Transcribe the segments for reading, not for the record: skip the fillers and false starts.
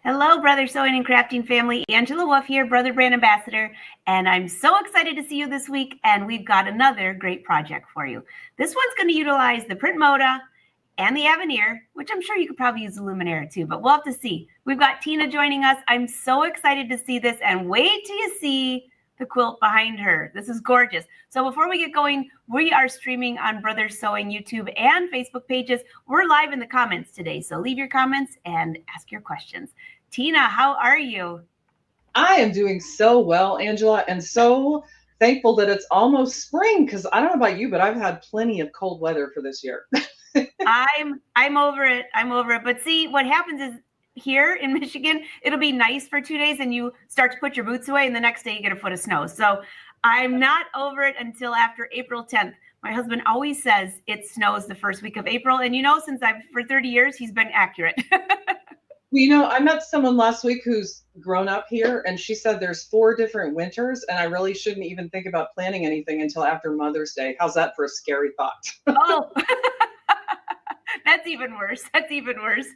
Hello, Brother Sewing and Crafting family. Angela Wolf here, Brother Brand Ambassador, and I'm so excited to see you this week, and we've got another great project for you. This one's going to utilize the PrintModa and the Aveneer, which I'm sure you could probably use the Luminaire too, but we'll have to see. We've got Tina joining us. I'm so excited to see this, and wait till you see the quilt behind her. This is gorgeous. So before we get going, we are streaming on Brother Sewing YouTube and Facebook pages. We're live in the comments today, so leave your comments and ask your questions. Tina, how are you? I am doing so well, Angela, and so thankful that it's almost spring because I don't know about you, but I've had plenty of cold weather for this year. I'm over it. I'm over it. But see, what happens is here in Michigan, it'll be nice for 2 days and you start to put your boots away and the next day you get a foot of snow. So I'm not over it until after April 10th. My husband always says it snows the first week of April. And since for 30 years, he's been accurate. I met someone last week who's grown up here, and she said there's 4 different winters, and I really shouldn't even think about planning anything until after Mother's Day. How's that for a scary thought? Oh, that's even worse. That's even worse.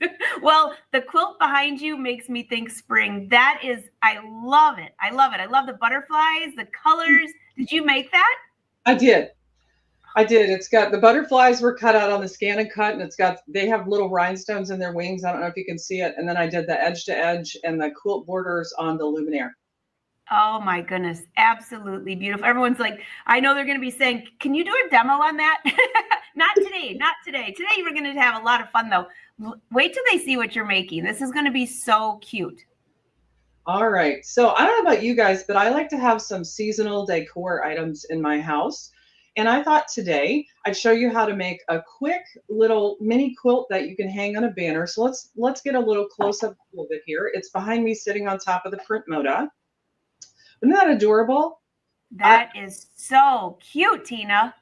Well, the quilt behind you makes me think spring. I love it. I love it. I love the butterflies, the colors. Did you make that? I did. It's got the butterflies were cut out on the Scan and Cut, and they have little rhinestones in their wings. I don't know if you can see it. And then I did the edge to edge and the quilt borders on the Luminaire. Oh my goodness. Absolutely beautiful. Everyone's like, I know they're going to be saying, can you do a demo on that? Not today. Not today. Today we're going to have a lot of fun though. Wait till they see what you're making. This is going to be so cute. All right. So I don't know about you guys, but I like to have some seasonal decor items in my house. And I thought today I'd show you how to make a quick little mini quilt that you can hang on a banner. So let's get a little close up of it here. It's behind me sitting on top of the PrintModa. Isn't that adorable? That is so cute, Tina.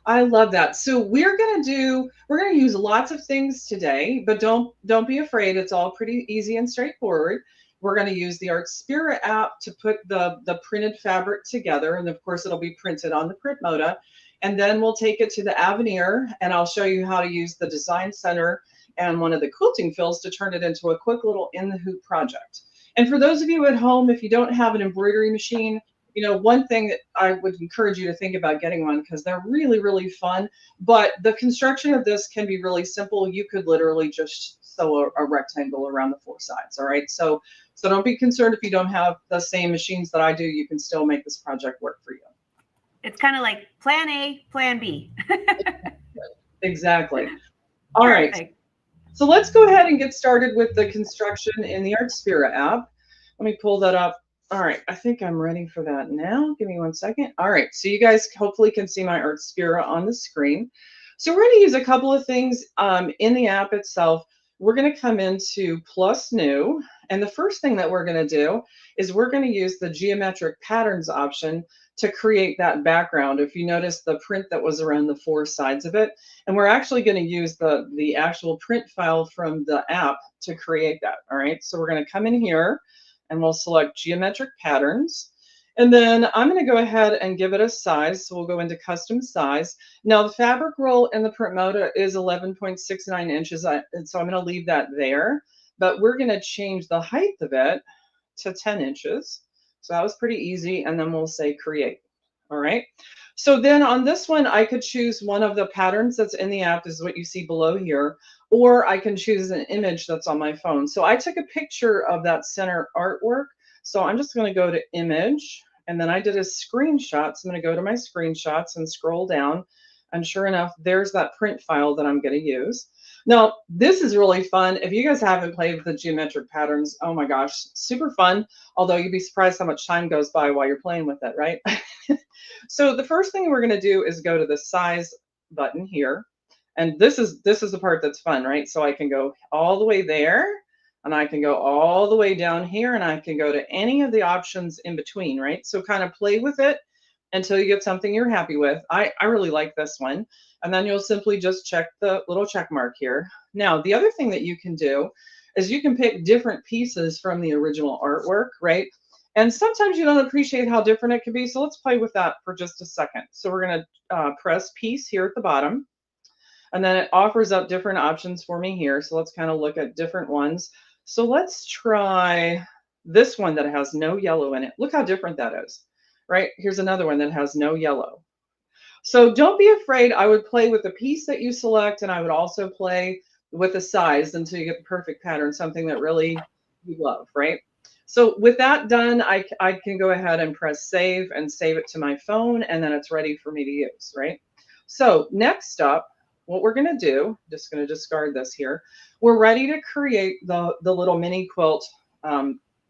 I love that. So we're gonna use lots of things today, but don't be afraid. It's all pretty easy and straightforward. We're going to use the Artspira app to put the printed fabric together. And of course, it'll be printed on the PrintModa. And then we'll take it to the Aveneer, and I'll show you how to use the Design Center and one of the quilting fills to turn it into a quick little in the hoop project. And for those of you at home, if you don't have an embroidery machine, one thing that I would encourage you to think about getting one because they're really, really fun. But the construction of this can be really simple. You could literally just sew a rectangle around the 4 sides. All right. So don't be concerned if you don't have the same machines that I do. You can still make this project work for you. It's kind of like plan A, plan B. Exactly. All right. So let's go ahead and get started with the construction in the Artspira app. Let me pull that up. All right. I think I'm ready for that now. Give me 1 second. All right. So you guys hopefully can see my Artspira on the screen. So we're going to use a couple of things in the app itself. We're going to come into Plus New. And the first thing that we're going to do is we're going to use the geometric patterns option to create that background. If you notice the print that was around the 4 sides of it, and we're actually going to use the actual print file from the app to create that. All right. So we're going to come in here and we'll select geometric patterns. And then I'm going to go ahead and give it a size. So we'll go into custom size. Now the fabric roll in the PrintModa is 11.69 inches. So I'm going to leave that there. But we're going to change the height of it to 10 inches. So that was pretty easy. And then we'll say create. All right. So then on this one, I could choose one of the patterns that's in the app, is what you see below here, or I can choose an image that's on my phone. So I took a picture of that center artwork. So I'm just going to go to image, and then I did a screenshot. So I'm going to go to my screenshots and scroll down. And sure enough, there's that print file that I'm going to use. Now, this is really fun. If you guys haven't played with the geometric patterns, oh my gosh, super fun. Although you'd be surprised how much time goes by while you're playing with it, right? So the first thing we're going to do is go to the size button here. And this is the part that's fun, right? So I can go all the way there, and I can go all the way down here, and I can go to any of the options in between, right? So kind of play with it until you get something you're happy with. I really like this one. And then you'll simply just check the little check mark here. Now, the other thing that you can do is you can pick different pieces from the original artwork, right? And sometimes you don't appreciate how different it can be. So let's play with that for just a second. So we're going to press piece here at the bottom. And then it offers up different options for me here. So let's kind of look at different ones. So let's try this one that has no yellow in it. Look how different that is, right? Here's another one that has no yellow. So don't be afraid. I would play with the piece that you select, and I would also play with the size until you get the perfect pattern, something that really you love, right? So with that done, I can go ahead and press save and save it to my phone, and then it's ready for me to use, right? So next up, what we're going to do, just going to discard this here, we're ready to create the little mini quilt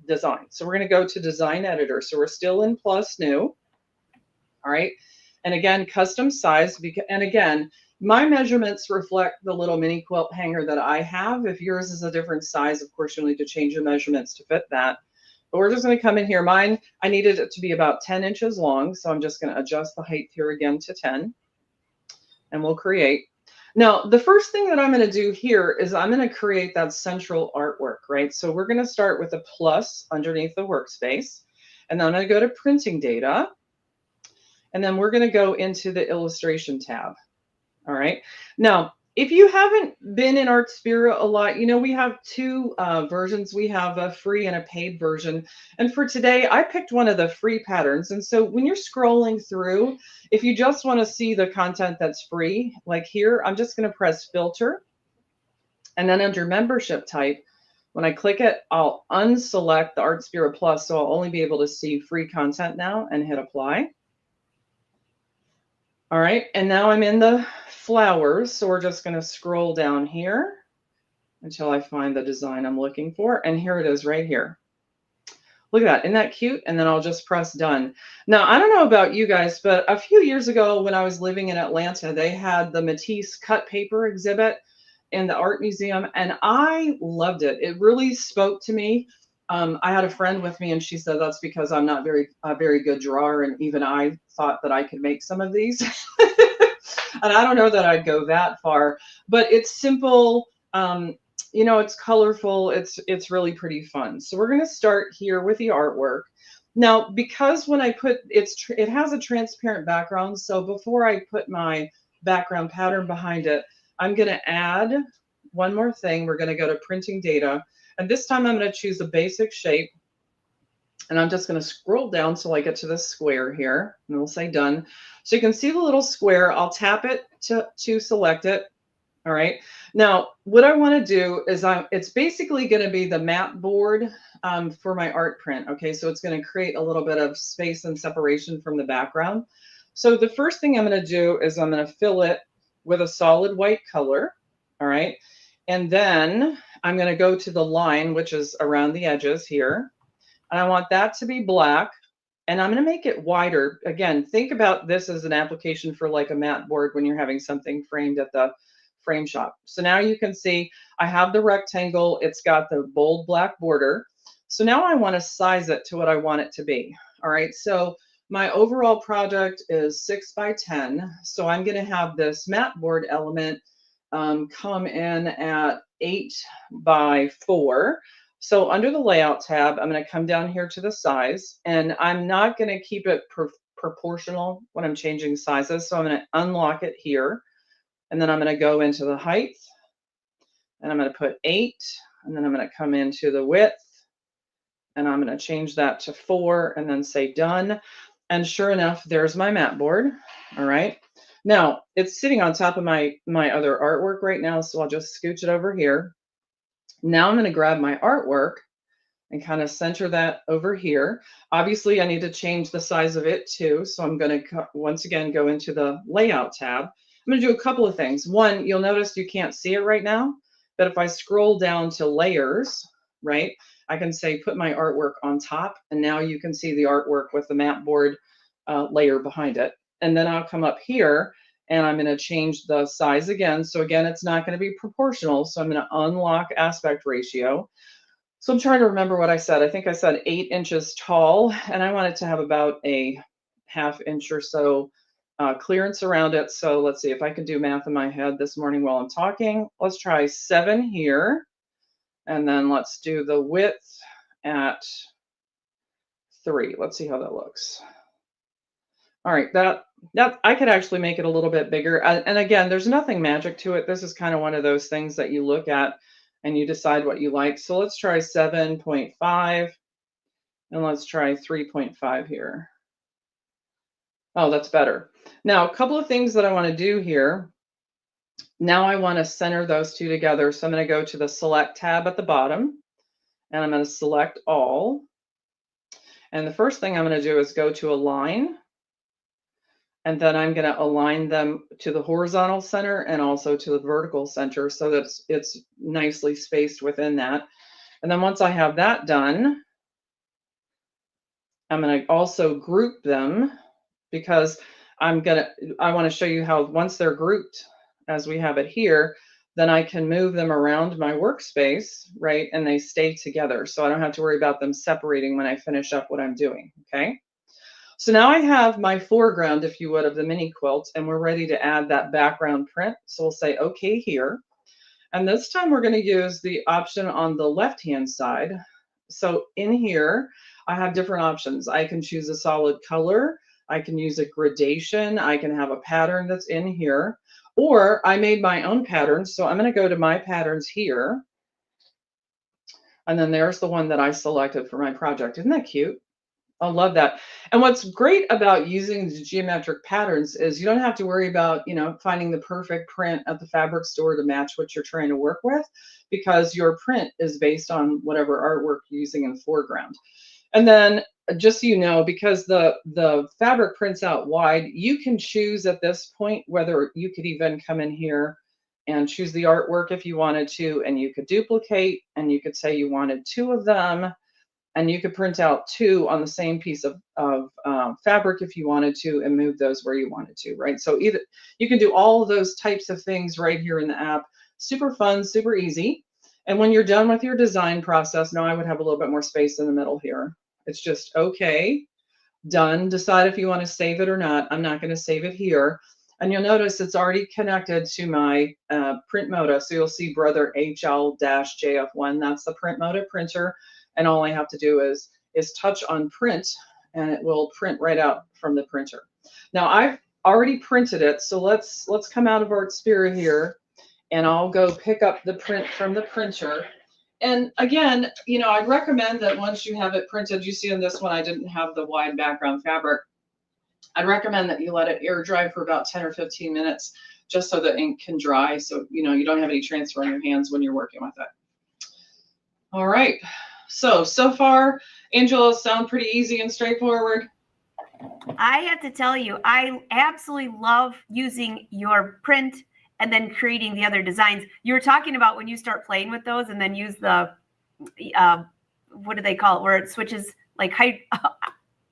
design. So we're going to go to Design Editor. So we're still in Plus New. All right. And again, custom size. And again, my measurements reflect the little mini quilt hanger that I have. If yours is a different size, of course, you'll need to change your measurements to fit that. But we're just going to come in here. Mine, I needed it to be about 10 inches long. So I'm just going to adjust the height here again to 10. And we'll create. Now, the first thing that I'm going to do here is I'm going to create that central artwork, right? So we're going to start with a plus underneath the workspace. And then I'm going to go to Printing Data. And then we're going to go into the illustration tab. All right. Now, if you haven't been in Artspira a lot, you know, we have two versions. We have a free and a paid version. And for today, I picked one of the free patterns. And so when you're scrolling through, if you just want to see the content that's free, like here, I'm just going to press filter. And then under membership type, when I click it, I'll unselect the Artspira Plus. So I'll only be able to see free content now and hit apply. All right, and now I'm in the flowers, so we're just going to scroll down here until I find the design I'm looking for, and here it is right here. Look at that, isn't that cute? And then I'll just press done. Now, I don't know about you guys, but a few years ago when I was living in Atlanta, they had the Matisse cut paper exhibit in the art museum, and I loved it. It really spoke to me. I had a friend with me, and she said that's because I'm not a very good drawer, and even I thought that I could make some of these. And I don't know that I'd go that far, but it's simple. You know, it's colorful. It's really pretty fun. So we're going to start here with the artwork. Now, because when I put it has a transparent background. So before I put my background pattern behind it, I'm going to add one more thing. We're going to go to Printing Data. And this time I'm going to choose a basic shape. And I'm just going to scroll down till I get to this square here. And we'll say done. So you can see the little square. I'll tap it to select it. All right. Now, what I want to do is it's basically going to be the mat board for my art print. Okay. So it's going to create a little bit of space and separation from the background. So the first thing I'm going to do is I'm going to fill it with a solid white color. All right. And then I'm going to go to the line, which is around the edges here. And I want that to be black. And I'm going to make it wider. Again, think about this as an application for like a mat board when you're having something framed at the frame shop. So now you can see I have the rectangle. It's got the bold black border. So now I want to size it to what I want it to be. All right. So my overall project is 6 by 10. So I'm going to have this mat board element come in at 8 by 4. So under the layout tab, I'm going to come down here to the size, and I'm not going to keep it proportional when I'm changing sizes. So I'm going to unlock it here, and then I'm going to go into the height, and I'm going to put 8, and then I'm going to come into the width, and I'm going to change that to 4, and then say done. And sure enough, there's my mat board. All right. Now it's sitting on top of my other artwork right now, so I'll just scooch it over here. Now I'm going to grab my artwork and kind of center that over here. Obviously, I need to change the size of it too. So I'm going to once again go into the layout tab. I'm going to do a couple of things. One, you'll notice you can't see it right now, but if I scroll down to layers, right, I can say put my artwork on top, and now you can see the artwork with the mat board layer behind it. And then I'll come up here and I'm going to change the size again. So again, it's not going to be proportional. So I'm going to unlock aspect ratio. So I'm trying to remember what I said. I think I said 8 inches tall, and I want it to have about a ½ inch or so clearance around it. So let's see if I can do math in my head this morning while I'm talking. Let's try 7 here. And then let's do the width at 3. Let's see how that looks. All right, that I could actually make it a little bit bigger. And again, there's nothing magic to it. This is kind of one of those things that you look at and you decide what you like. So let's try 7.5 and let's try 3.5 here. Oh, that's better. Now, a couple of things that I want to do here. Now I want to center those two together. So I'm going to go to the Select tab at the bottom, and I'm going to select all. And the first thing I'm going to do is go to Align, and then I'm going to align them to the horizontal center and also to the vertical center so that it's nicely spaced within that. And then once I have that done, I'm going to also group them, because I want to show you how once they're grouped, as we have it here, then I can move them around my workspace, right? And they stay together. So I don't have to worry about them separating when I finish up what I'm doing, okay? So now I have my foreground, if you would, of the mini quilt, and we're ready to add that background print. So we'll say okay here. And this time we're going to use the option on the left-hand side. So in here, I have different options. I can choose a solid color. I can use a gradation. I can have a pattern that's in here. Or I made my own patterns. So I'm going to go to my patterns here. And then there's the one that I selected for my project. Isn't that cute? I love that. And what's great about using the geometric patterns is you don't have to worry about, finding the perfect print at the fabric store to match what you're trying to work with, because your print is based on whatever artwork you're using in the foreground. And then just so you know, because the fabric prints out wide, you can choose at this point whether you could even come in here and choose the artwork if you wanted to, and you could duplicate, and you could say you wanted 2 of them. And you could print out 2 on the same piece of fabric if you wanted to, and move those where you wanted to, right? So either you can do all of those types of things right here in the app. Super fun, super easy. And when you're done with your design process, now I would have a little bit more space in the middle here. It's just okay, done. Decide if you want to save it or not. I'm not going to save it here. And you'll notice it's already connected to my PrintModa. So you'll see Brother HL-JF1. That's the PrintModa printer. And all I have to do is touch on print, and it will print right out from the printer. Now I've already printed it, so let's come out of Artspira here, and I'll go pick up the print from the printer. And again, I'd recommend that once you have it printed, you see in this one I didn't have the wide background fabric. I'd recommend that you let it air dry for about 10 or 15 minutes, just so the ink can dry, so you don't have any transfer on your hands when you're working with it. All right. So far, Angela, sound pretty easy and straightforward? I have to tell you, I absolutely love using your print and then creating the other designs. You were talking about when you start playing with those and then use the, what do they call it, where it switches like height.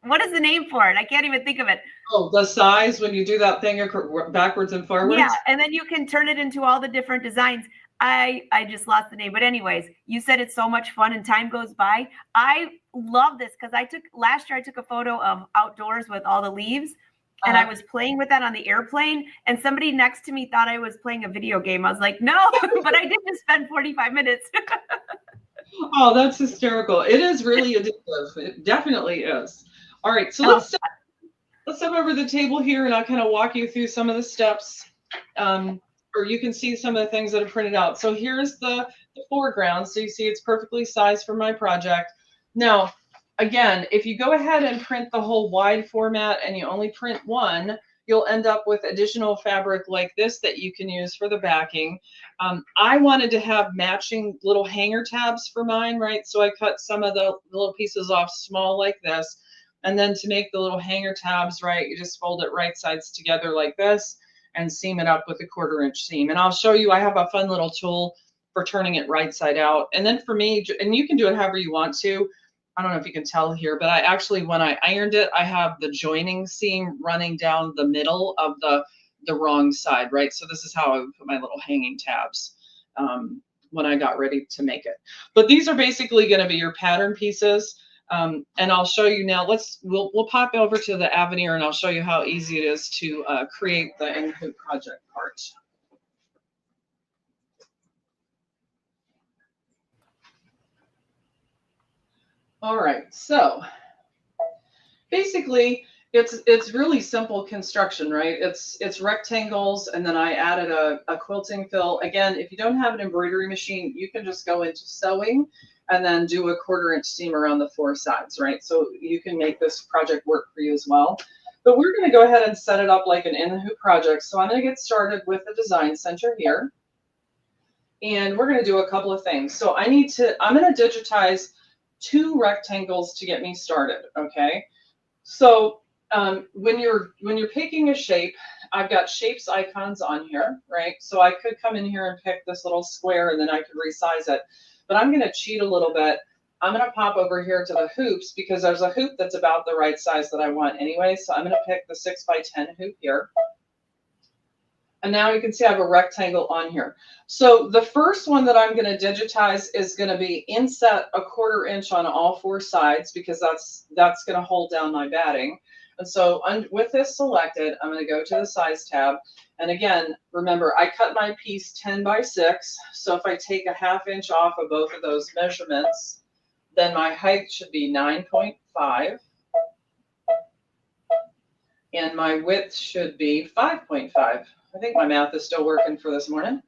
What is the name for it? I can't even think of it. Oh, the size when you do that thing backwards and forwards? Yeah, and then you can turn it into all the different designs. I just lost the name. But anyways, you said it's so much fun and time goes by. I love this because last year I took a photo of outdoors with all the leaves, and I was playing with that on the airplane, and somebody next to me thought I was playing a video game. I was like, no, but I did just spend 45 minutes. Oh, that's hysterical. It is really addictive. It definitely is. All right, so let's step over the table here, and I'll kind of walk you through some of the steps. Or you can see some of the things that are printed out. So here's the foreground. So you see it's perfectly sized for my project. Now, again, if you go ahead and print the whole wide format and you only print one, you'll end up with additional fabric like this that you can use for the backing. I wanted to have matching little hanger tabs for mine, right? So I cut some of the little pieces off small like this. And then to make the little hanger tabs, right, you just fold it right sides together like this and seam it up with a 1/4 inch seam. And I'll show you, I have a fun little tool for turning it right side out. And then for me, and you can do it however you want to, I don't know if you can tell here, but I actually, when I ironed it, I have the joining seam running down the middle of the wrong side, right? So this is how I would put my little hanging tabs when I got ready to make it. But these are basically going to be your pattern pieces. And I'll show you now. We'll pop over to the Aveneer, and I'll show you how easy it is to create the in-hoop project part. All right, so basically It's really simple construction, right? It's rectangles, and then I added a quilting fill. Again, if you don't have an embroidery machine, you can just go into sewing and then do a 1/4 inch seam around the 4 sides, right? So you can make this project work for you as well. But we're going to go ahead and set it up like an in the hoop project. So I'm going to get started with the design center here. And we're going to do a couple of things. So I'm going to digitize 2 rectangles to get me started, okay? So when you're picking a shape, I've got shapes icons on here, right? So I could come in here and pick this little square and then I could resize it. But I'm going to cheat a little bit. I'm going to pop over here to the hoops because there's a hoop that's about the right size that I want anyway. So I'm going to pick the 6x10 hoop here. And now you can see I have a rectangle on here. So the first one that I'm going to digitize is going to be inset a 1/4 inch on all 4 sides because that's going to hold down my batting. And so with this selected, I'm going to go to the size tab. And again, remember, I cut my piece 10 by 6. So if I take a 1/2 inch off of both of those measurements, then my height should be 9.5. And my width should be 5.5. I think my math is still working for this morning.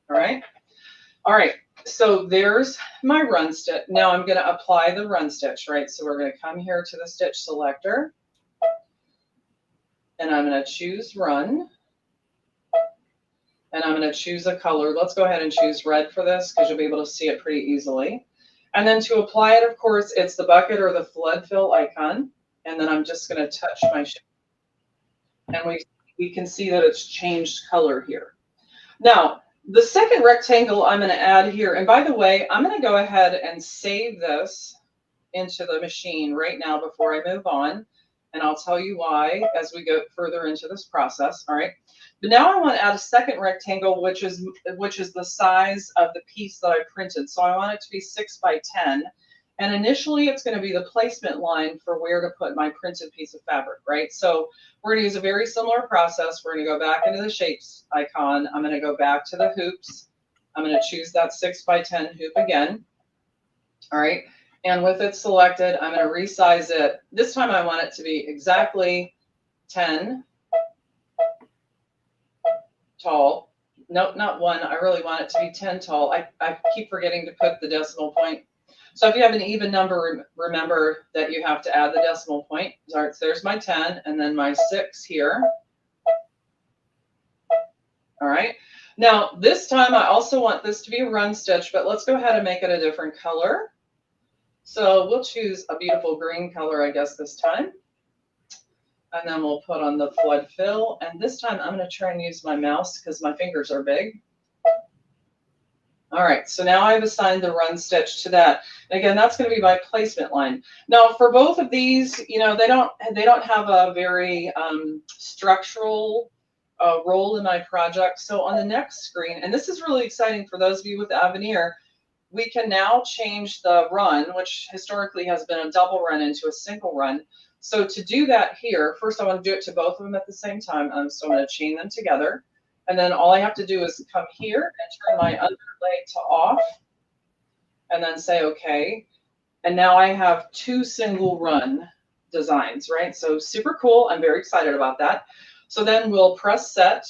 All right. All right. So there's my run stitch. Now I'm going to apply the run stitch, right? So we're going to come here to the stitch selector. And I'm going to choose run. And I'm going to choose a color. Let's go ahead and choose red for this because you'll be able to see it pretty easily. And then to apply it, of course, it's the bucket or the flood fill icon. And then I'm just going to touch my shape. And we can see that it's changed color here. Now, the second rectangle I'm going to add here, and by the way, I'm going to go ahead and save this into the machine right now before I move on, and I'll tell you why as we go further into this process, all right? But now I want to add a second rectangle, which is the size of the piece that I printed. So I want it to be 6x10. And initially, it's going to be the placement line for where to put my printed piece of fabric, right? So we're going to use a very similar process. We're going to go back into the shapes icon. I'm going to go back to the hoops. I'm going to choose that 6x10 hoop again. All right. And with it selected, I'm going to resize it. This time I want it to be exactly 10 tall. Nope, not 1. I really want it to be 10 tall. I keep forgetting to put the decimal point. So if you have an even number, remember that you have to add the decimal point. All right, so there's my 10 and then my 6 here. All right. Now, this time I also want this to be a run stitch, but let's go ahead and make it a different color. So we'll choose a beautiful green color, I guess, this time. And then we'll put on the flood fill. And this time I'm going to try and use my mouse because my fingers are big. All right, so now I've assigned the run stitch to that. And again, that's going to be my placement line. Now, for both of these, you know, they don't have a very structural role in my project. So on the next screen, and this is really exciting for those of you with Aveneer, we can now change the run, which historically has been a double run, into a single run. So to do that here, first I want to do it to both of them at the same time. So I'm going to chain them together. And then all I have to do is come here and turn my underlay to off and then say OK. And now I have 2 single run designs, right? So super cool. I'm very excited about that. So then we'll press set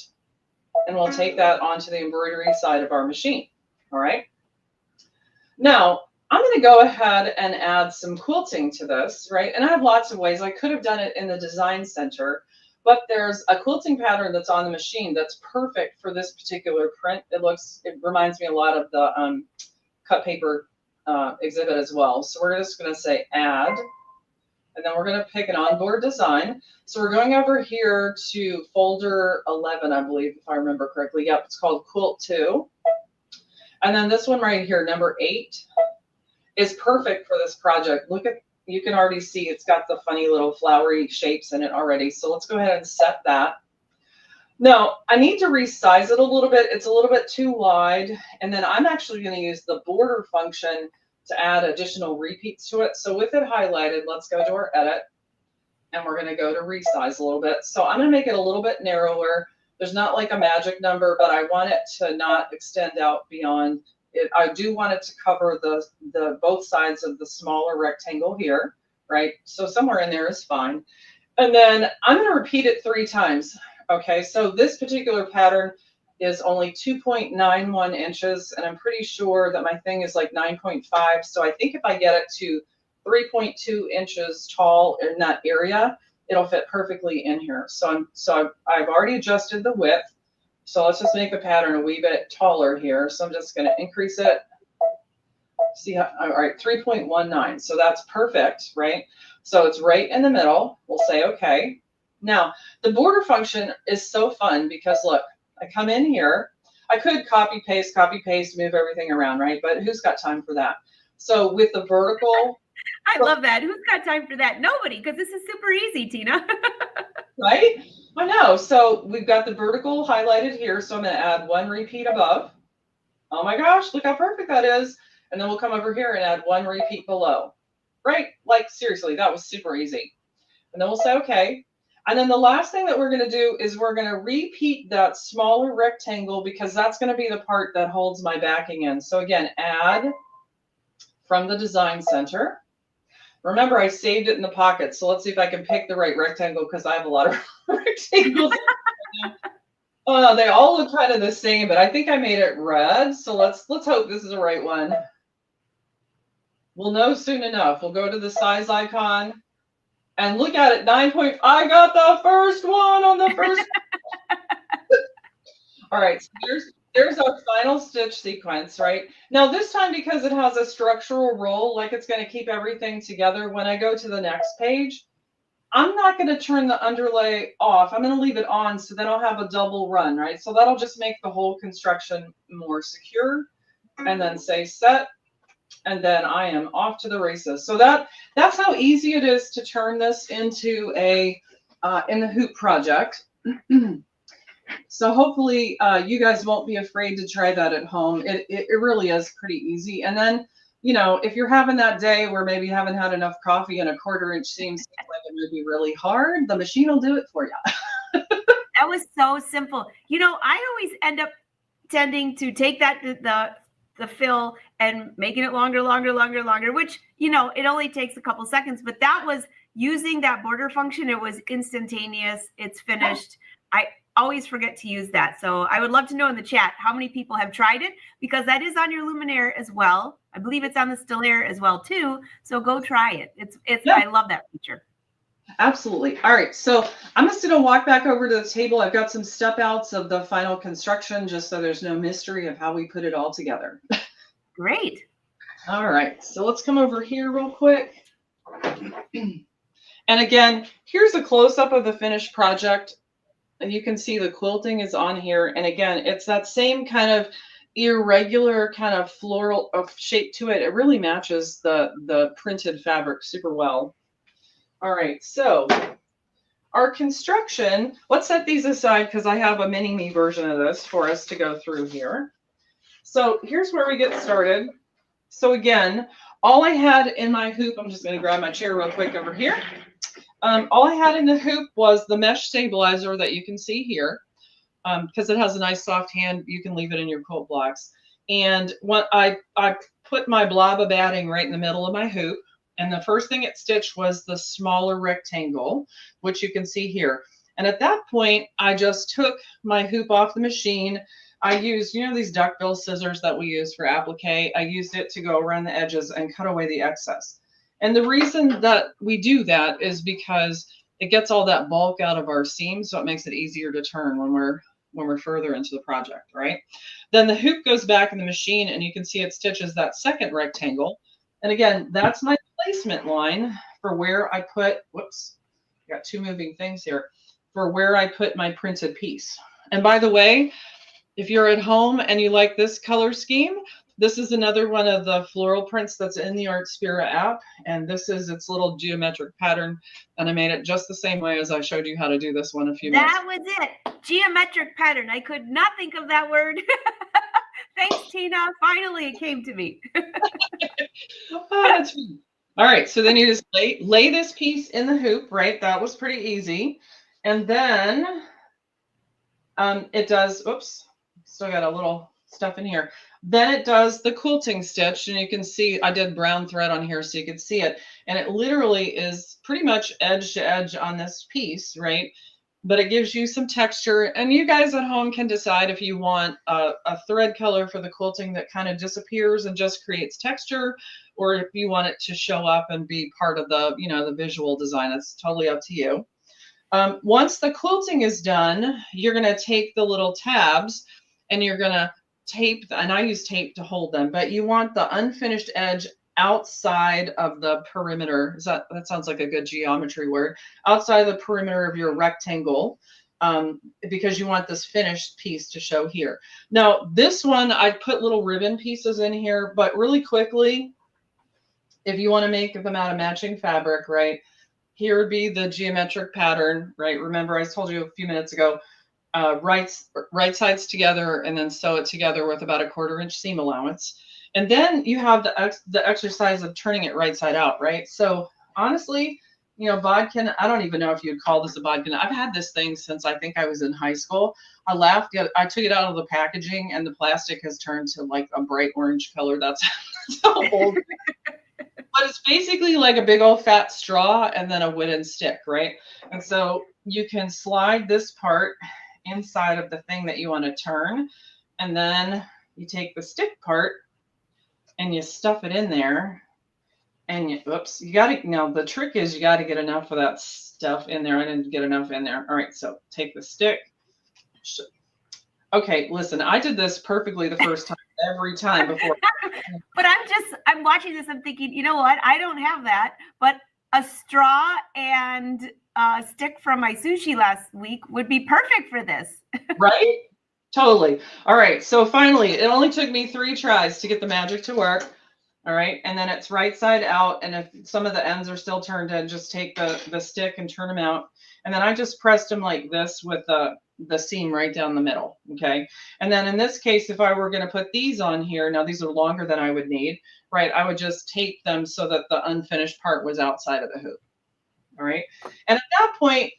and we'll take that onto the embroidery side of our machine. All right. Now, I'm going to go ahead and add some quilting to this, right? And I have lots of ways. I could have done it in the design center, but there's a quilting pattern that's on the machine that's perfect for this particular print. It reminds me a lot of the cut paper exhibit as well. So we're just going to say add, and then we're going to pick an onboard design. So we're going over here to folder 11, I believe, if I remember correctly. Yep, it's called Quilt 2. And then this one right here, number 8, is perfect for this project. Look at, you can already see it's got the funny little flowery shapes in it already. So let's go ahead and set that. Now, I need to resize it a little bit. It's a little bit too wide. And then I'm actually going to use the border function to add additional repeats to it. So with it highlighted, let's go to our edit. And we're going to go to resize a little bit. So I'm going to make it a little bit narrower. There's not like a magic number, but I want it to not extend out beyond it. I do want it to cover the both sides of the smaller rectangle here, right? So somewhere in there is fine. And then I'm going to repeat it 3 times. Okay, so this particular pattern is only 2.91 inches, and I'm pretty sure that my thing is like 9.5. So I think if I get it to 3.2 inches tall in that area, it'll fit perfectly in here. So I've already adjusted the width. So let's just make the pattern a wee bit taller here. So I'm just going to increase it. See how, all right, 3.19. So that's perfect, right? So it's right in the middle. We'll say okay. Now, the border function is so fun because look, I come in here. I could copy, paste, move everything around, right? But who's got time for that? So with the vertical. I love that. Who's got time for that? Nobody, because this is super easy, Tina. Right? I know. So we've got the vertical highlighted here. So I'm going to add 1 repeat above. Oh my gosh, look how perfect that is. And then we'll come over here and add 1 repeat below. Right? Like seriously, that was super easy. And then we'll say okay. And then the last thing that we're going to do is we're going to repeat that smaller rectangle because that's going to be the part that holds my backing in. So again, add from the design center. Remember, I saved it in the pocket. So let's see if I can pick the right rectangle because I have a lot of rectangles. Oh, they all look kind of the same, but I think I made it red. So let's hope this is the right one. We'll know soon enough. We'll go to the size icon. And look at it, 9. I got the first one on the first. All right, so there's our final stitch sequence, right? Now this time, because it has a structural roll, like it's going to keep everything together, when I go to the next page, I'm not going to turn the underlay off. I'm going to leave it on so then I'll have a double run, right? So that'll just make the whole construction more secure. And then say set. And then I am off to the races. So that's how easy it is to turn this into a in the hoop project. So hopefully you guys won't be afraid to try that at home. It really is pretty easy. And then, you know, if you're having that day where maybe you haven't had enough coffee and a 1/4 inch seam seems like it would be really hard, the machine will do it for you. That was so simple. You know, I always end up tending to take that the fill and making it longer, which, you know, it only takes a couple seconds, but that was using that border function. It was instantaneous. It's finished. I always forget to use that. So I would love to know in the chat how many people have tried it, because that is on your Luminaire as well. I believe it's on the Stellaire as well too. So go try it. I love that feature. Absolutely. All right. So I'm just going to walk back over to the table. I've got some step outs of the final construction, just so there's no mystery of how we put it all together. Great. All right. So let's come over here real quick. And again, here's a close-up of the finished project. And you can see the quilting is on here. And again, it's that same kind of irregular kind of floral shape to it. It really matches the printed fabric super well. All right, so our construction, let's set these aside because I have a mini-me version of this for us to go through here. So here's where we get started. So again, all I had in my hoop, I'm just going to grab my chair real quick over here. All I had in the hoop was the mesh stabilizer that you can see here. Because it has a nice soft hand, you can leave it in your quilt blocks. And what I put my blob of batting right in the middle of my hoop. And the first thing it stitched was the smaller rectangle, which you can see here. And at that point, I just took my hoop off the machine. I used, you know, these duckbill scissors that we use for applique. I used it to go around the edges and cut away the excess. And the reason that we do that is because it gets all that bulk out of our seam, so it makes it easier to turn when we're further into the project, right? Then the hoop goes back in the machine, and you can see it stitches that second rectangle. And again, that's my placement line for where I put, whoops, I got 2 moving things here, for where I put my printed piece. And by the way, if you're at home and you like this color scheme, this is another one of the floral prints that's in the Artspira app. And this is its little geometric pattern. And I made it just the same way as I showed you how to do this one a few minutes. That was it. Geometric pattern. I could not think of that word. Thanks, Tina. Finally, it came to me. Oh, that's fun. All right, so then you just lay this piece in the hoop, right? That was pretty easy. And then it does, oops, still got a little stuff in here. Then it does the quilting stitch, and you can see I did brown thread on here so you can see it. And it literally is pretty much edge to edge on this piece, right? But it gives you some texture, and you guys at home can decide if you want a thread color for the quilting that kind of disappears and just creates texture, or if you want it to show up and be part of the, the visual design. It's totally up to you. Once the quilting is done, you're going to take the little tabs and you're going to tape, and I use tape to hold them, but you want the unfinished edge outside of the perimeter. That sounds like a good geometry word. Outside of the perimeter of your rectangle, because you want this finished piece to show here. Now, this one, I put little ribbon pieces in here, but really quickly, if you want to make them out of matching fabric, right? Here would be the geometric pattern, right? Remember, I told you a few minutes ago, right sides together and then sew it together with about a 1/4 inch seam allowance. And then you have the exercise of turning it right side out, right? So honestly, bodkin, I don't even know if you'd call this a bodkin. I've had this thing since I think I was in high school. I laughed. I took it out of the packaging and the plastic has turned to like a bright orange color. That's how old. But it's basically like a big old fat straw and then a wooden stick, right? And so you can slide this part inside of the thing that you want to turn. And then you take the stick part and you stuff it in there. And now the trick is you got to get enough of that stuff in there. I didn't get enough in there. All right, so take the stick. Okay, listen, I did this perfectly the first time, every time before. But I'm watching this, I'm thinking, you know what? I don't have that, but a straw and a stick from my sushi last week would be perfect for this. Right? Totally. All right, so finally, it only took me 3 tries to get the magic to work. All right, and then it's right side out, and if some of the ends are still turned in, just take the stick and turn them out. And then I just pressed them like this with the seam right down the middle, okay? And then in this case, if I were going to put these on here, now these are longer than I would need, right? I would just tape them so that the unfinished part was outside of the hoop, all right? And at that point,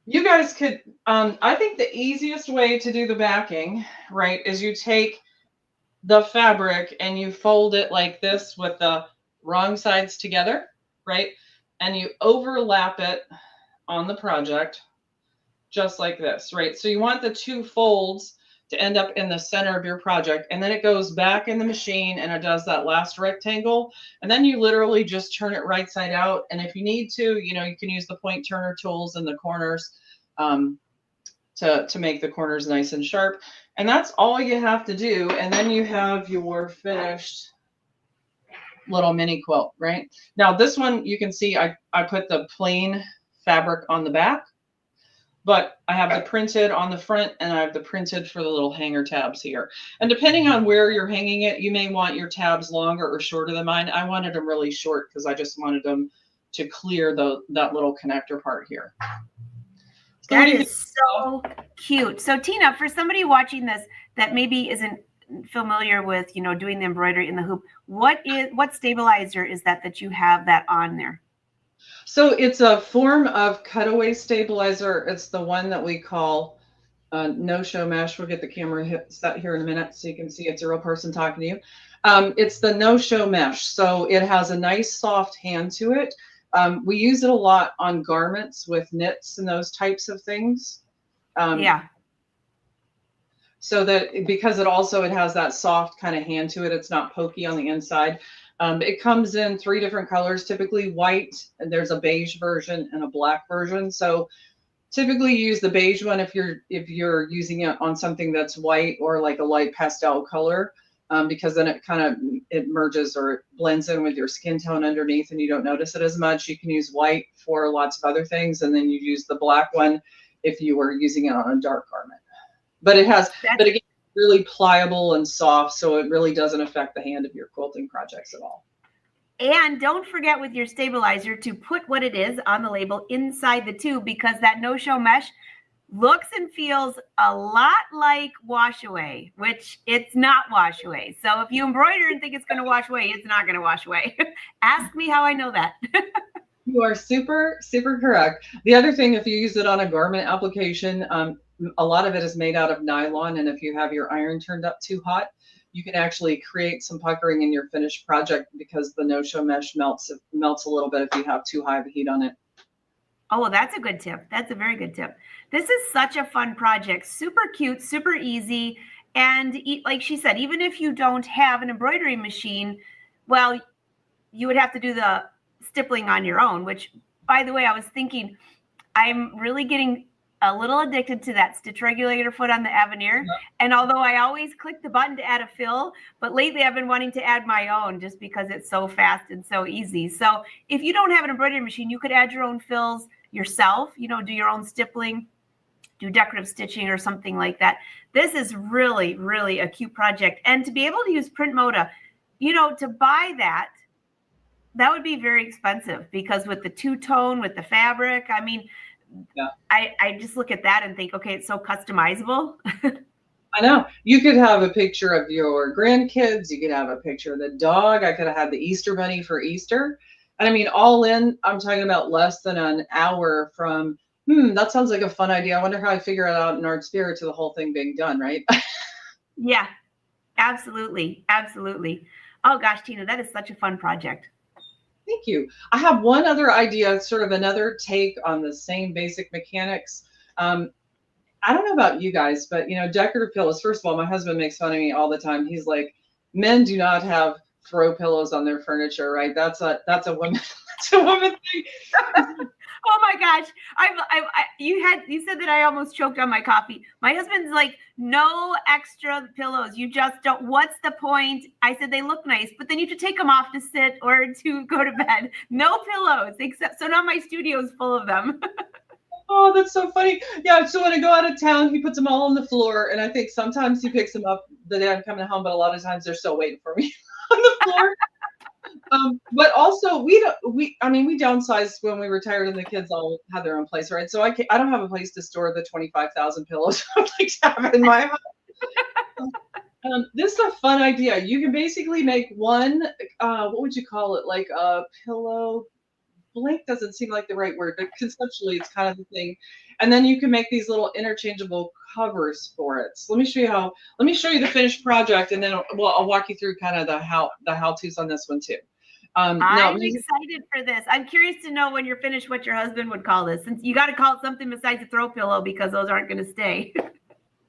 you guys could, I think the easiest way to do the backing, right, is you take the fabric and you fold it like this with the wrong sides together, right? And you overlap it on the project just like this, right? So you want the 2 folds to end up in the center of your project, and then it goes back in the machine and it does that last rectangle, and then you literally just turn it right side out. And if you need to, you can use the point turner tools in the corners to make the corners nice and sharp. And that's all you have to do. And then you have your finished little mini quilt, right? Now this one, you can see I put the plain fabric on the back, but I have the printed on the front and I have the printed for the little hanger tabs here. And depending on where you're hanging it, you may want your tabs longer or shorter than mine. I wanted them really short because I just wanted them to clear that little connector part here. So that is so cute. So Tina, for somebody watching this that maybe isn't familiar with, doing the embroidery in the hoop, what stabilizer is that you have that on there? So it's a form of cutaway stabilizer. It's the one that we call no-show mesh. We'll get the camera set here in a minute so you can see it's a real person talking to you. It's the no-show mesh. So it has a nice soft hand to it. We use it a lot on garments with knits and those types of things. Yeah. So that because it has that soft kind of hand to it, it's not pokey on the inside. It comes in 3 different colors, typically white, and there's a beige version and a black version. So typically you use the beige one if you're using it on something that's white or like a light pastel color, because then it merges or it blends in with your skin tone underneath and you don't notice it as much. You can use white for lots of other things, and then you use the black one if you were using it on a dark garment. But but again, really pliable and soft, so it really doesn't affect the hand of your quilting projects at all. And don't forget with your stabilizer to put what it is on the label inside the tube, because that no-show mesh looks and feels a lot like wash away, which it's not wash away. So if you embroider and think it's going to wash away, it's not going to wash away. Ask me how I know that. You are super, super correct. The other thing, if you use it on a garment application, a lot of it is made out of nylon, and if you have your iron turned up too hot, you can actually create some puckering in your finished project because the no-show mesh melts a little bit if you have too high of a heat on it. Oh, well, that's a good tip. That's a very good tip. This is such a fun project. Super cute, super easy. And like she said, even if you don't have an embroidery machine, well, you would have to do the stippling on your own, which, by the way, I was thinking, I'm really getting a little addicted to that stitch regulator foot on the Aveneer. And although I always click the button to add a fill, but lately I've been wanting to add my own just because it's so fast and so easy. So if you don't have an embroidery machine, you could add your own fills yourself, you know, do your own stippling, do decorative stitching or something like that. This is really, really a cute project. And to be able to use PrintModa, you know, to buy that would be very expensive because with the two-tone, with the fabric, I mean, yeah. I just look at that and think, okay, it's so customizable. I know. You could have a picture of your grandkids. You could have a picture of the dog. I could have had the Easter bunny for Easter. And I mean, all in, I'm talking about less than an hour from, that sounds like a fun idea. I wonder how I figure it out in Artspira to the whole thing being done, right? Yeah, absolutely. Absolutely. Oh gosh, Tina, that is such a fun project. Thank you. I have one other idea, sort of another take on the same basic mechanics. I don't know about you guys, but you know, decorative pillows. First of all, my husband makes fun of me all the time. He's like, men do not have throw pillows on their furniture, right? That's a woman. That's a woman thing. Oh my gosh. You said that I almost choked on my coffee. My husband's like, no extra pillows. You just don't. What's the point? I said, they look nice, but then you have to take them off to sit or to go to bed. No pillows, except, so now my studio's full of them. Oh, that's so funny. Yeah, so when I go out of town, he puts them all on the floor, and I think sometimes he picks them up the day I'm coming home, but a lot of times they're still waiting for me on the floor. But also we downsized when we retired and the kids all had their own place, right? So I don't have a place to store the 25,000 pillows I'd like to have in my house. This is a fun idea. You can basically make one, what would you call it? Like a pillow, blank doesn't seem like the right word, but conceptually it's kind of the thing. And then you can make these little interchangeable covers for it. So let me show you the finished project, and then I'll walk you through kind of the how-tos on this one too. I'm excited for this. I'm curious to know when you're finished what your husband would call this. Since you got to call it something besides a throw pillow because those aren't going to stay.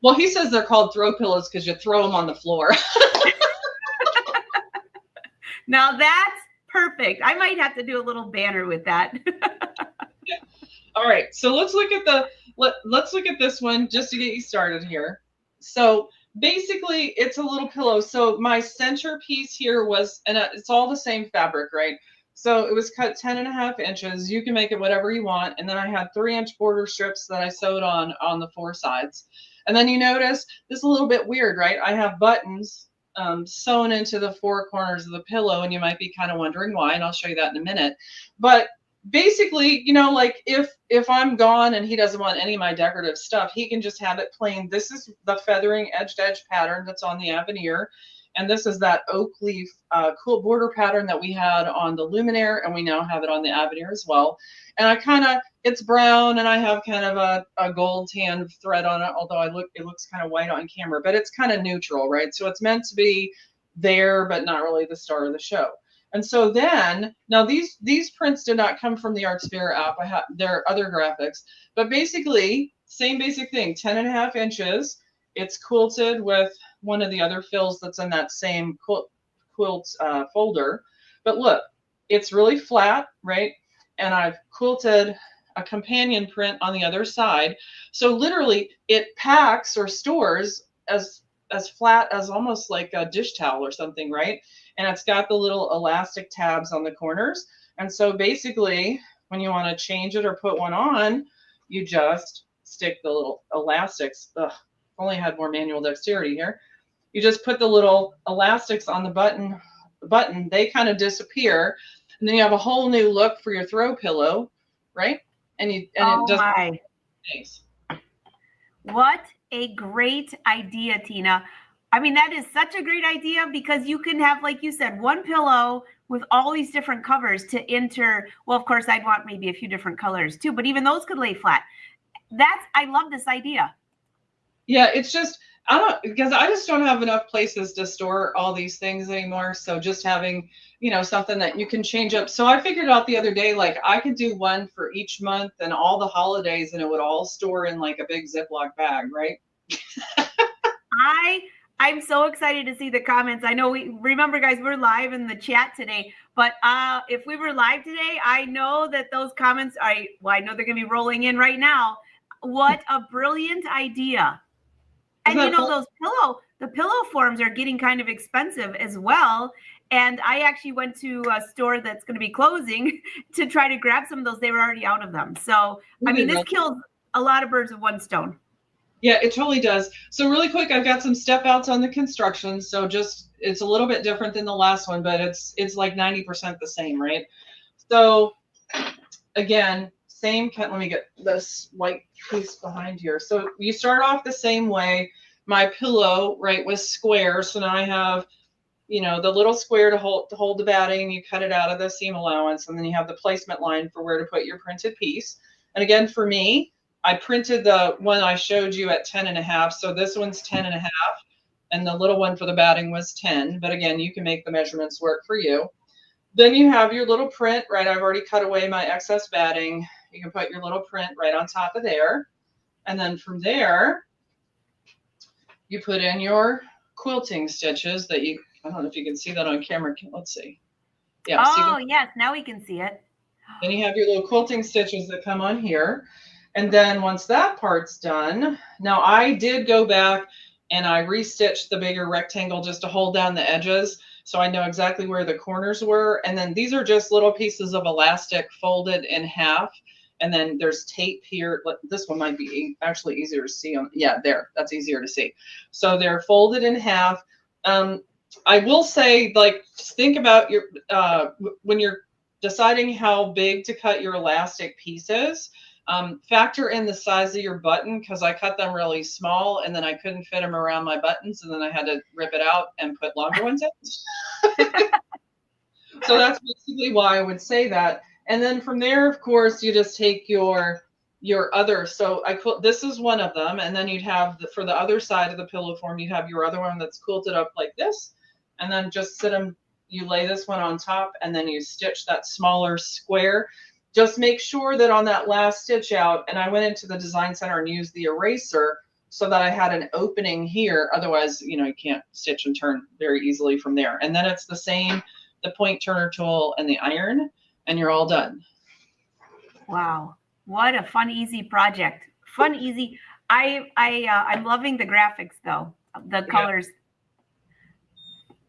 Well, he says they're called throw pillows because you throw them on the floor. Now that's perfect. I might have to do a little banner with that. All right, so let's look at this one just to get you started here. So basically, it's a little pillow. So my center piece here was, and it's all the same fabric, right? So it was cut 10.5 inches. You can make it whatever you want. And then I had 3-inch border strips that I sewed on the 4 sides. And then you notice this is a little bit weird, right? I have buttons sewn into the 4 corners of the pillow, and you might be kind of wondering why, and I'll show you that in a minute. But basically, you know, like if I'm gone and he doesn't want any of my decorative stuff, he can just have it plain. This is the feathering edge to edge pattern that's on the Aveneer, and this is that oak leaf cool border pattern that we had on the Luminaire, and we now have it on the Aveneer as well. And it's brown, and I have kind of a gold tan thread on it, although it looks kind of white on camera, but it's kind of neutral, right? So it's meant to be there, but not really the star of the show. And so then, now these prints did not come from the Artspira app. There are other graphics, but basically same basic thing, 10.5 inches. It's quilted with one of the other fills that's in that same quilt folder. But look, it's really flat, right? And I've quilted a companion print on the other side. So literally it packs or stores as flat as almost like a dish towel or something, right? And it's got the little elastic tabs on the corners. And so basically when you want to change it or put one on, you just stick the little elastics. Ugh, only had more manual dexterity here. You just put the little elastics on the button, they kind of disappear. And then you have a whole new look for your throw pillow, right? It does. Nice. What a great idea, Tina. I mean, that is such a great idea because you can have, like you said, one pillow with all these different covers to enter. Well, of course, I'd want maybe a few different colors too, but even those could lay flat. I love this idea. Yeah, it's just, because I just don't have enough places to store all these things anymore. So just having, something that you can change up. So I figured out the other day, like I could do one for each month and all the holidays, and it would all store in like a big Ziploc bag, right? I'm so excited to see the comments. I know remember guys, we're live in the chat today, but if we were live today, I know that those comments, I know they're gonna be rolling in right now. What a brilliant idea. And those the pillow forms are getting kind of expensive as well. And I actually went to a store that's going to be closing to try to grab some of those. They were already out of them. So, I mean, this kills a lot of birds with one stone. Yeah, it totally does. So really quick, I've got some step outs on the construction. So it's a little bit different than the last one, but it's like 90% the same, right? So again, same kind, let me get this white piece behind here. So you start off the same way. My pillow, right, was square. So now I have, the little square to hold the batting. You cut it out of the seam allowance, and then you have the placement line for where to put your printed piece. And again, for me, I printed the one I showed you at 10.5. So this one's 10.5, and the little one for the batting was 10. But again, you can make the measurements work for you. Then you have your little print, right? I've already cut away my excess batting. You can put your little print right on top of there. And then from there, you put in your quilting stitches that I don't know if you can see that on camera. Let's see. Yeah. Oh, yes. Now we can see it. Then you have your little quilting stitches that come on here. And then once that part's done, now I did go back and I restitched the bigger rectangle just to hold down the edges. So I know exactly where the corners were. And then these are just little pieces of elastic folded in half. And then there's tape here. This one might be actually easier to see. Yeah, there. That's easier to see. So they're folded in half. I will say, like, just think about your when you're deciding how big to cut your elastic pieces. Factor in the size of your button, because I cut them really small and then I couldn't fit them around my buttons, and then I had to rip it out and put longer ones in. So that's basically why I would say that. And then from there, of course, you just take your other. So this is one of them, and then you'd have for the other side of the pillow form, you'd have your other one that's quilted up like this, and then just you lay this one on top, and then you stitch that smaller square. Just make sure that on that last stitch out, and I went into the design center and used the eraser so that I had an opening here. Otherwise, you can't stitch and turn very easily from there. And then it's the same, the point turner tool and the iron, and you're all done. Wow. What a fun, easy project. Fun, easy. I'm loving the graphics though, the colors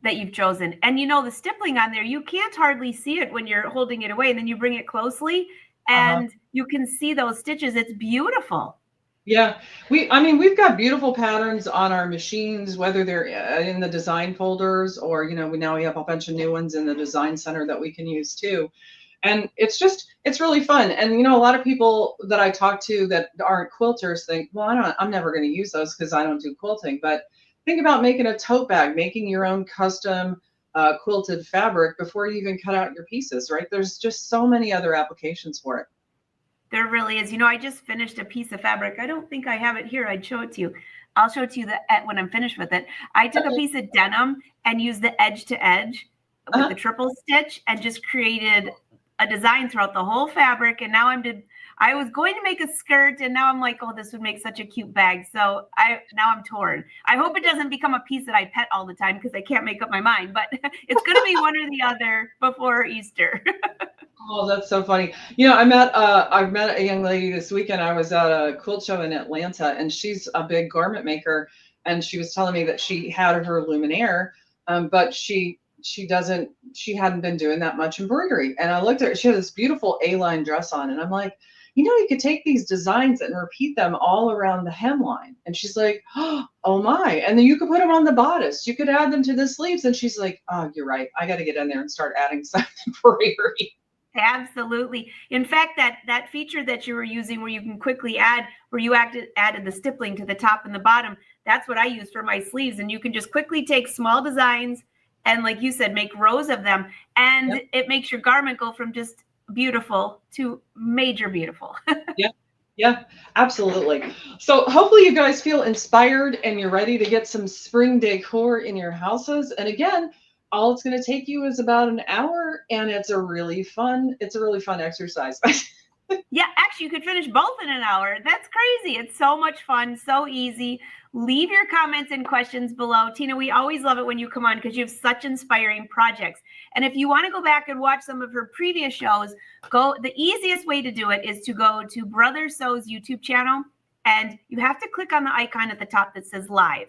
that you've chosen. And the stippling on there, you can't hardly see it when you're holding it away, and then you bring it closely and you can see those stitches. It's beautiful. Yeah, we've got beautiful patterns on our machines, whether they're in the design folders or, now we have a bunch of new ones in the design center that we can use too. And it's really fun. And, a lot of people that I talk to that aren't quilters think, well, I'm never going to use those because I don't do quilting. But think about making a tote bag, making your own custom quilted fabric before you even cut out your pieces, right? There's just so many other applications for it. There really is. I just finished a piece of fabric. I don't think I have it here. I'd show it to you. I'll show it to you when I'm finished with it. I took a piece of denim and used the edge to edge with the triple stitch and just created a design throughout the whole fabric. And now I was going to make a skirt, and now I'm like, oh, this would make such a cute bag. So now I'm torn. I hope it doesn't become a piece that I pet all the time because I can't make up my mind, but it's going to be one or the other before Easter. Oh, that's so funny. I met a young lady this weekend. I was at a quilt show in Atlanta, and she's a big garment maker. And she was telling me that she had her luminaire, but she hadn't been doing that much embroidery. And I looked at her, she had this beautiful A-line dress on, and I'm like, you could take these designs and repeat them all around the hemline. And she's like, oh my. And then you could put them on the bodice. You could add them to the sleeves. And she's like, oh, you're right. I got to get in there and start adding some embroidery. Absolutely. In fact, that feature that you were using where you can quickly add, where you added the stippling to the top and the bottom, that's what I use for my sleeves. And you can just quickly take small designs and, like you said, make rows of them. And It makes your garment go from just beautiful to major beautiful. Yeah. Yeah, absolutely. So hopefully you guys feel inspired and you're ready to get some spring decor in your houses. And again, all it's going to take you is about an hour, and it's a really fun exercise. Yeah, actually, you could finish both in an hour. That's crazy. It's so much fun, so easy. Leave your comments and questions below. Tina, we always love it when you come on because you have such inspiring projects. And if you want to go back and watch some of her previous shows, the easiest way to do it is to go to Brother Sew's YouTube channel, and you have to click on the icon at the top that says live.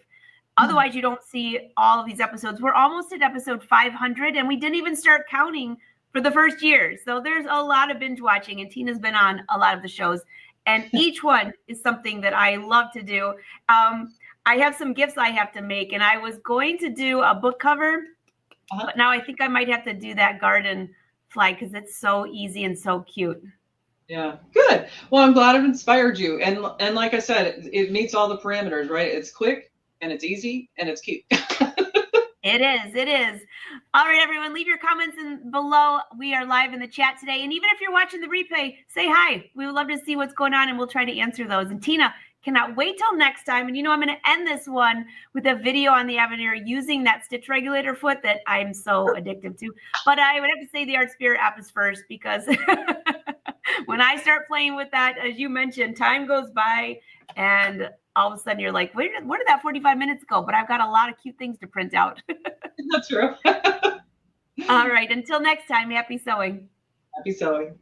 Otherwise, you don't see all of these episodes. We're almost at episode 500, and we didn't even start counting for the first year. So there's a lot of binge watching, and Tina's been on a lot of the shows, and each one is something that I love to do. I have some gifts I have to make, and I was going to do a book cover, but now I think I might have to do that garden flag because it's so easy and so cute. Yeah, good. Well, I'm glad I've inspired you. And like I said, it meets all the parameters, right? It's quick and it's easy and it's cute. It is. It is. All right, everyone, leave your comments below. We are live in the chat today. And even if you're watching the replay, say hi. We would love to see what's going on, and we'll try to answer those. And Tina, cannot wait till next time. And I'm going to end this one with a video on the Aveneer using that stitch regulator foot that I'm so addicted to. But I would have to say the Artspira app is first, because when I start playing with that, as you mentioned, time goes by and all of a sudden you're like, where did that 45 minutes go? But I've got a lot of cute things to print out. That's true. All right. Until next time, happy sewing. Happy sewing.